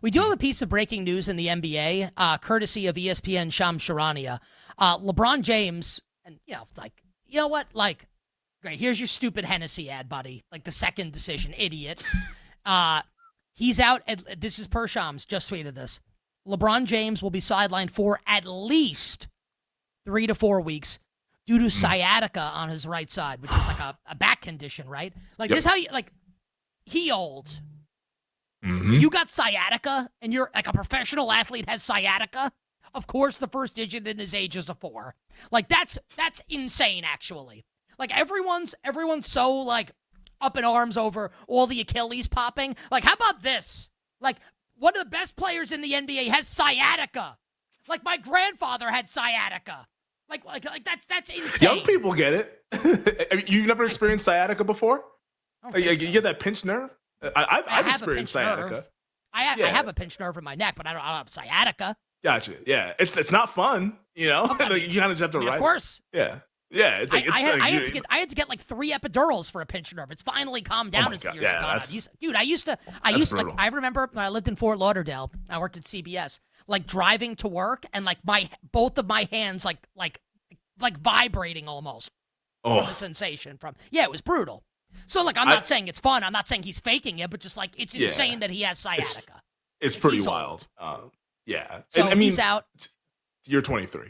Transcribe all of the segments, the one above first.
We do have a piece of breaking news in the NBA, courtesy of ESPN Shams Charania. LeBron James, and you know what? Like, great. Here's your stupid Hennessy ad, buddy. Like the second decision, idiot. He's out. This is per Shams. Just tweeted this. LeBron James will be sidelined for at least 3 to 4 weeks due to sciatica on his right side, which is like a back condition, right? Like this, how you like. He old. You got sciatica, and you're like a professional athlete has sciatica. Of course, the first digit in his age is a 4. Like that's insane, actually. Like everyone's so like up in arms over all the Achilles popping. Like, how about this? Like one of the best players in the NBA has sciatica. Like my grandfather had sciatica. Like that's insane. Young people get it. I mean, you've never experienced sciatica before? You get that pinched nerve? I've experienced sciatica. I have a pinched nerve in my neck, but I don't have sciatica. Gotcha. Yeah, it's not fun, you know. Like, you kind of just have to write. Of course. Yeah. It's like I had to get like 3 epidurals for a pinched nerve. It's finally calmed down as the years have gone on. I remember when I lived in Fort Lauderdale. I worked at CBS. Like driving to work and like both of my hands like vibrating almost from the sensation from. Yeah, it was brutal. So, like, I'm not saying it's fun. I'm not saying he's faking it, but just, like, it's insane that he has sciatica. It's pretty wild. Yeah. So, and, I mean, he's out. You're 23.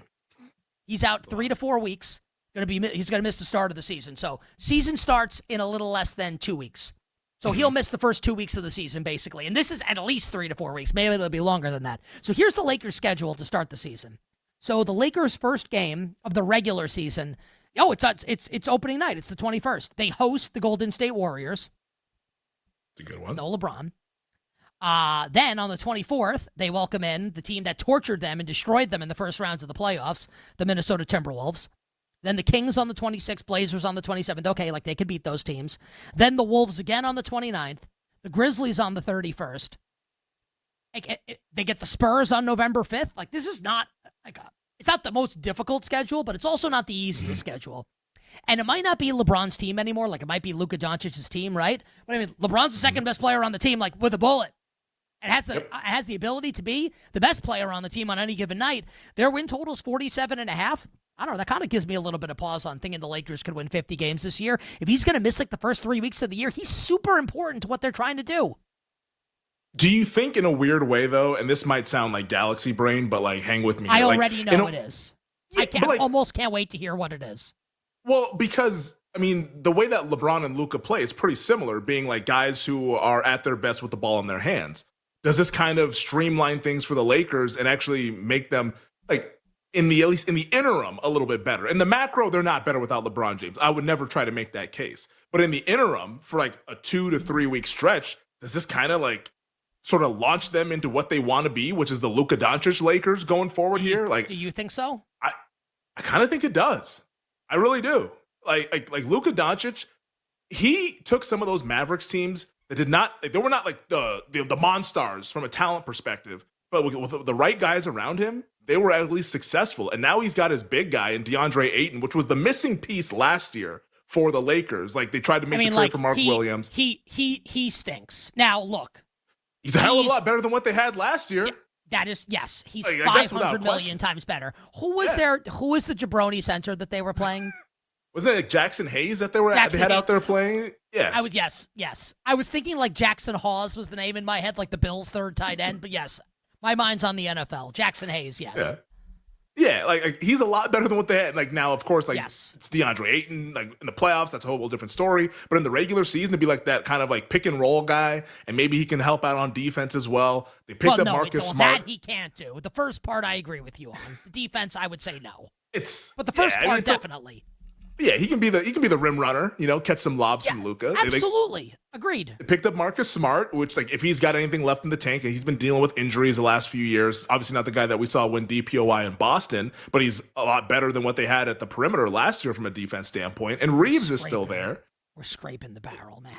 He's out 3 to 4 weeks. He's going to miss the start of the season. So, season starts in a little less than 2 weeks. So, he'll miss the first 2 weeks of the season, basically. And this is at least 3 to 4 weeks. Maybe it'll be longer than that. So, here's the Lakers' schedule to start the season. So, the Lakers' first game of the regular season – it's opening night. It's the 21st. They host the Golden State Warriors. It's a good one. No LeBron. Then on the 24th, they welcome in the team that tortured them and destroyed them in the first rounds of the playoffs, the Minnesota Timberwolves. Then the Kings on the 26th, Blazers on the 27th. Okay, like they could beat those teams. Then the Wolves again on the 29th, the Grizzlies on the 31st. They get the Spurs on November 5th. Like this is not it's not the most difficult schedule, but it's also not the easiest schedule. And it might not be LeBron's team anymore. Like, it might be Luca Doncic's team, right? But, I mean, LeBron's the second best player on the team, like, with a bullet. It has the ability to be the best player on the team on any given night. Their win total is 47.5. I don't know. That kind of gives me a little bit of pause on thinking the Lakers could win 50 games this year. If he's going to miss, like, the first 3 weeks of the year, he's super important to what they're trying to do. Do you think in a weird way, though, and this might sound like galaxy brain, but, like, hang with me. I already know it is. Yeah, I almost can't wait to hear what it is. Well, because, I mean, the way that LeBron and Luca play is pretty similar, being, like, guys who are at their best with the ball in their hands. Does this kind of streamline things for the Lakers and actually make them, like, at least in the interim, a little bit better? In the macro, they're not better without LeBron James. I would never try to make that case. But in the interim, for, like, a 2 to 3 week stretch, does this kind of, like, sort of launch them into what they want to be, which is the Luka Doncic Lakers going forward here? Like, do you think so? I kind of think it does. I really do. Like Luka Doncic, he took some of those Mavericks teams that did not, like, they were not like the Monstars from a talent perspective, but with the right guys around him, they were at least successful. And now he's got his big guy in DeAndre Ayton, which was the missing piece last year for the Lakers. Like, they tried to make the trade for Mark Williams. He stinks. Now look. He's a hell of a lot better than what they had last year. Yeah, that is, yes. He's 500 million times better. Who was the jabroni center that they were playing? Wasn't it like Jackson Hayes that they had out there playing? Yeah. Yes. I was thinking like Jackson Hawes was the name in my head, like the Bills' third tight end. But yes, my mind's on the NFL. Jackson Hayes, yes. Yeah, like he's a lot better than what they had. Like now, of course, like yes. It's DeAndre Ayton. Like in the playoffs, that's a whole different story. But in the regular season, to be like that kind of like pick and roll guy, and maybe he can help out on defense as well. They picked up Marcus Smart. That he can't do. The first part, I agree with you on. The defense, I would say no. But the first part, part, definitely. Yeah, he can be the rim runner, catch some lobs from Luca. Absolutely. Agreed. They picked up Marcus Smart, which, like, if he's got anything left in the tank, and he's been dealing with injuries the last few years, obviously not the guy that we saw win DPOY in Boston, but he's a lot better than what they had at the perimeter last year from a defense standpoint. And Reeves is still there. We're scraping the barrel, man.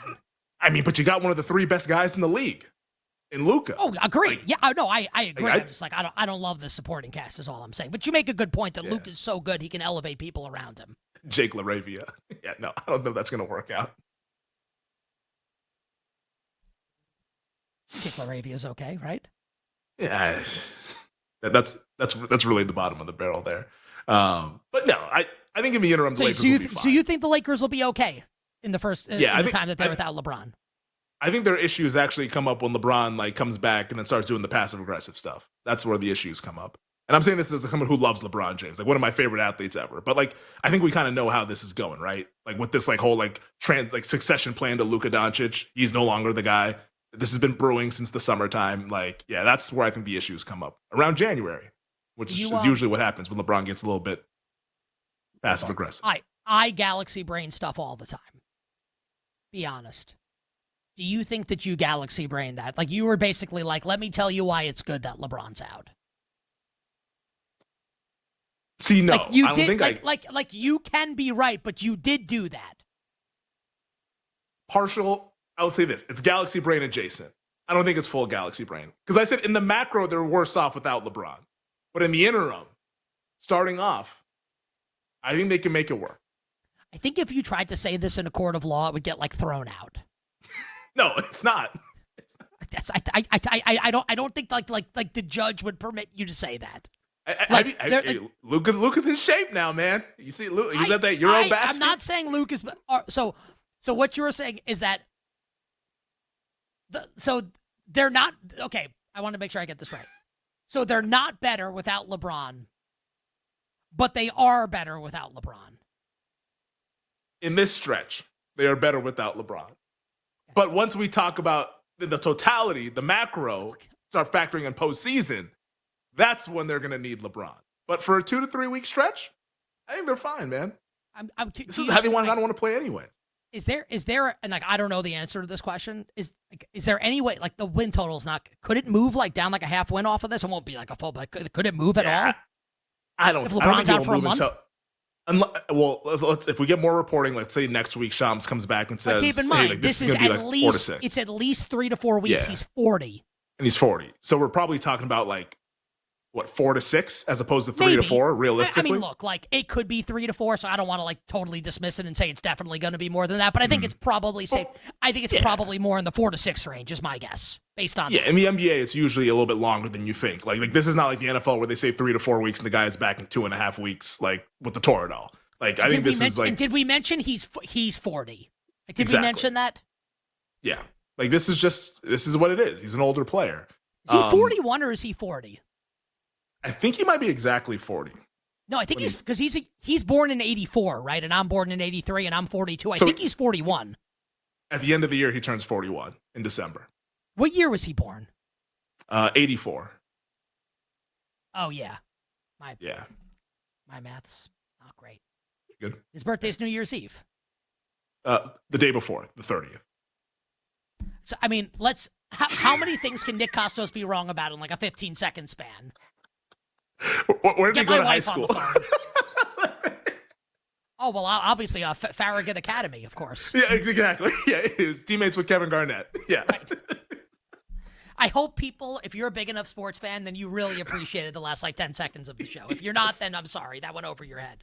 I mean, but you got one of the 3 best guys in the league in Luca. Oh, agreed. Like, yeah, no, I agree. I'm just like, I don't love the supporting cast is all I'm saying. But you make a good point that Luke is so good, he can elevate people around him. Jake LaRavia. Yeah, no, I don't know if that's going to work out. Jake LaRavia is okay, right? Yeah, that's really the bottom of the barrel there. But no, I think in the interim the Lakers will be fine. So you think the Lakers will be okay in the first in the time that they're without LeBron? I think their issues actually come up when LeBron like comes back and then starts doing the passive aggressive stuff. That's where the issues come up. And I'm saying this as someone who loves LeBron James, like one of my favorite athletes ever. But like, I think we kind of know how this is going, right? Like with this like whole like succession plan to Luca Doncic. He's no longer the guy. This has been brewing since the summertime. Like, yeah, that's where I think the issues come up around January, which is usually what happens when LeBron gets a little bit passive aggressive. I galaxy brain stuff all the time. Be honest. Do you think that you galaxy brain that? Like you were basically like, let me tell you why it's good that LeBron's out. See, no, like you I don't did, think like you can be right, but you did do that. Partial. I will say this: it's galaxy brain adjacent. I don't think it's full galaxy brain because I said in the macro they're worse off without LeBron, but in the interim, starting off, I think they can make it work. I think if you tried to say this in a court of law, it would get like thrown out. No, it's not. That's I don't think like the judge would permit you to say that. Luca's in shape now, man. You see, he's at that Euro basket. I'm not saying Luke is. So what you were saying is that. So they're not okay. I want to make sure I get this right. So they're not better without LeBron, but they are better without LeBron. In this stretch, they are better without LeBron. But once we talk about the totality, the macro, start factoring in postseason, that's when they're going to need LeBron. But for a 2 to 3 week stretch, I think they're fine, man. This is how they want to play anyway. Is there, and like, I don't know the answer to this question. Is there any way, like the win total is not, could it move like down like a half win off of this? It won't be like a full, but could it move at all? I don't If LeBron's out for a month? If we get more reporting, let's say next week Shams comes back and says, keep in mind, hey, like, this is going to be like least, 4 to 6. It's at least 3 to 4 weeks. Yeah. He's 40. And he's 40. So we're probably talking about like, 4 to 6 as opposed to 3 to 4 realistically? I mean, look, like it could be 3 to 4, so I don't want to like totally dismiss it and say it's definitely going to be more than that, but I think it's probably safe. I think it's probably more in the 4 to 6 range is my guess based on in the NBA it's usually a little bit longer than you think. Like this is not like the NFL where they say 3 to 4 weeks and the guy is back in 2.5 weeks, like with the Toradol. Like I think this is like. And did we mention he's 40? Like, did we mention that? Yeah, like this is what it is. He's an older player. Is he 41 or is he 40? I think he might be exactly 40. No, I think because he's born in 84, right? And I'm born in 83, and I'm 42. I think he's 41. At the end of the year, he turns 41 in December. What year was he born? 84. Oh yeah, my math's not great. Good. His birthday's New Year's Eve. The day before, the 30th. So I mean, how many things can Nick Kostos be wrong about in like a 15-second span? Where did he go to high school? Oh, well, obviously, Farragut Academy, of course. Yeah, exactly. Yeah, his teammates with Kevin Garnett. Yeah. Right. I hope people, if you're a big enough sports fan, then you really appreciated the last like 10 seconds of the show. If you're not, then I'm sorry. That went over your head.